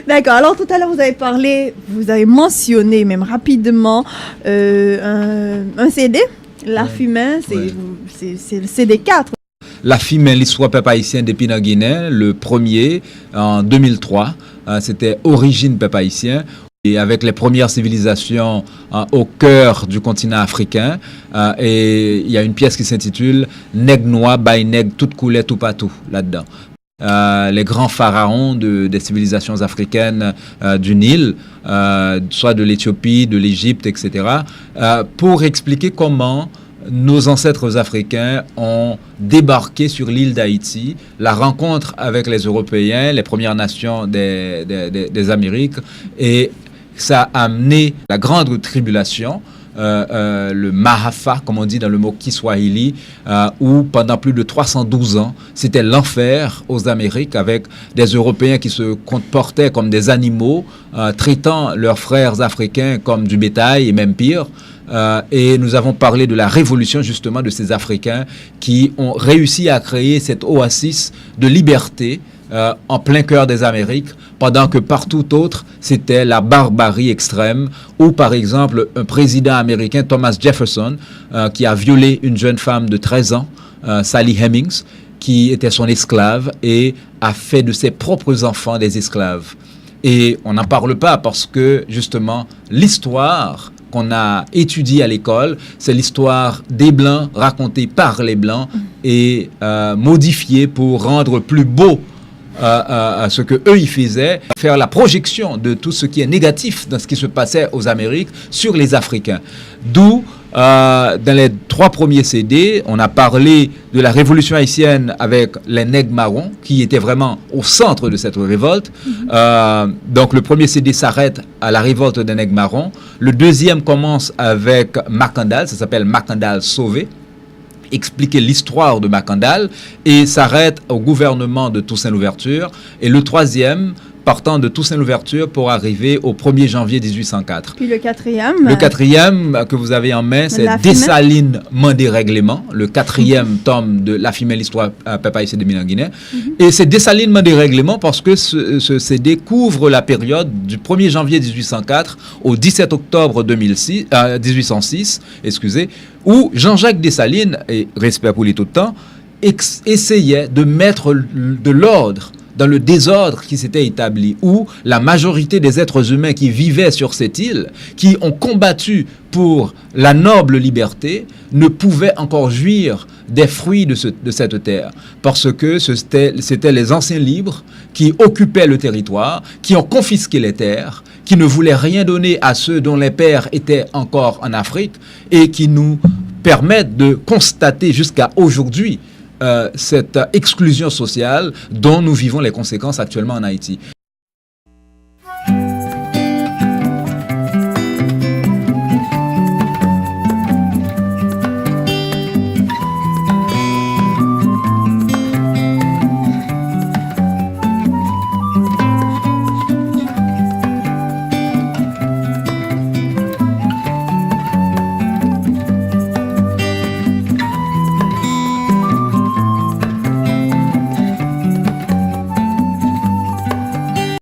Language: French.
D'accord. Alors tout à l'heure vous avez mentionné même rapidement un CD, La Fumain, c'est le CD 4. La Fumain, l'histoire peuple haïtien depuis la Guinée, le premier en 2003, c'était Origine peuple haïtien. Et avec les premières civilisations au cœur du continent africain. Et il y a une pièce qui s'intitule Nèg Noir, Bay Nèg, tout coulait, tout partout, là-dedans. Les grands pharaons des civilisations africaines du Nil, soit de l'Éthiopie, de l'Égypte, etc., pour expliquer comment nos ancêtres africains ont débarqué sur l'île d'Haïti, la rencontre avec les Européens, les Premières Nations des Amériques, et ça a amené la grande tribulation, le Mahafa, comme on dit dans le mot Kiswahili, où pendant plus de 312 ans, c'était l'enfer aux Amériques avec des Européens qui se comportaient comme des animaux, traitant leurs frères africains comme du bétail et même pire. Et nous avons parlé de la révolution justement de ces Africains qui ont réussi à créer cet oasis de liberté en plein cœur des Amériques, pendant que partout autre, c'était la barbarie extrême, où par exemple, un président américain, Thomas Jefferson, qui a violé une jeune femme de 13 ans, Sally Hemings, qui était son esclave, et a fait de ses propres enfants des esclaves. Et on n'en parle pas parce que, justement, l'histoire qu'on a étudiée à l'école, c'est l'histoire des Blancs racontée par les Blancs et modifiée pour rendre plus beau ce que eux ils faisaient, faire la projection de tout ce qui est négatif dans ce qui se passait aux Amériques sur les Africains. D'où dans les 3 premiers CD, on a parlé de la révolution haïtienne avec les nègres marrons qui étaient vraiment au centre de cette révolte. Donc le premier CD s'arrête à la révolte des nègres marrons. Le deuxième commence avec Macandal, ça s'appelle Macandal sauvé, expliquer l'histoire de Macandal, et s'arrête au gouvernement de Toussaint Louverture. Et le troisième, partant de Toussaint Louverture pour arriver au 1er janvier 1804. Puis le quatrième? Le quatrième que vous avez en main, c'est Dessalignement des règlements, le 4e tome de La Fumain, l'histoire peuple haïtien de Guinée. Et c'est Dessalignement des règlements parce que ce CD couvre la période du 1er janvier 1804 au 17 octobre 1806, où Jean-Jacques Dessalines, et respect pour lui tout le temps, essayait de mettre de l'ordre dans le désordre qui s'était établi, où la majorité des êtres humains qui vivaient sur cette île, qui ont combattu pour la noble liberté, ne pouvaient encore jouir des fruits de cette terre, parce que c'était les anciens libres qui occupaient le territoire, qui ont confisqué les terres, qui ne voulaient rien donner à ceux dont les pères étaient encore en Afrique, et qui nous permettent de constater jusqu'à aujourd'hui cette exclusion sociale dont nous vivons les conséquences actuellement en Haïti.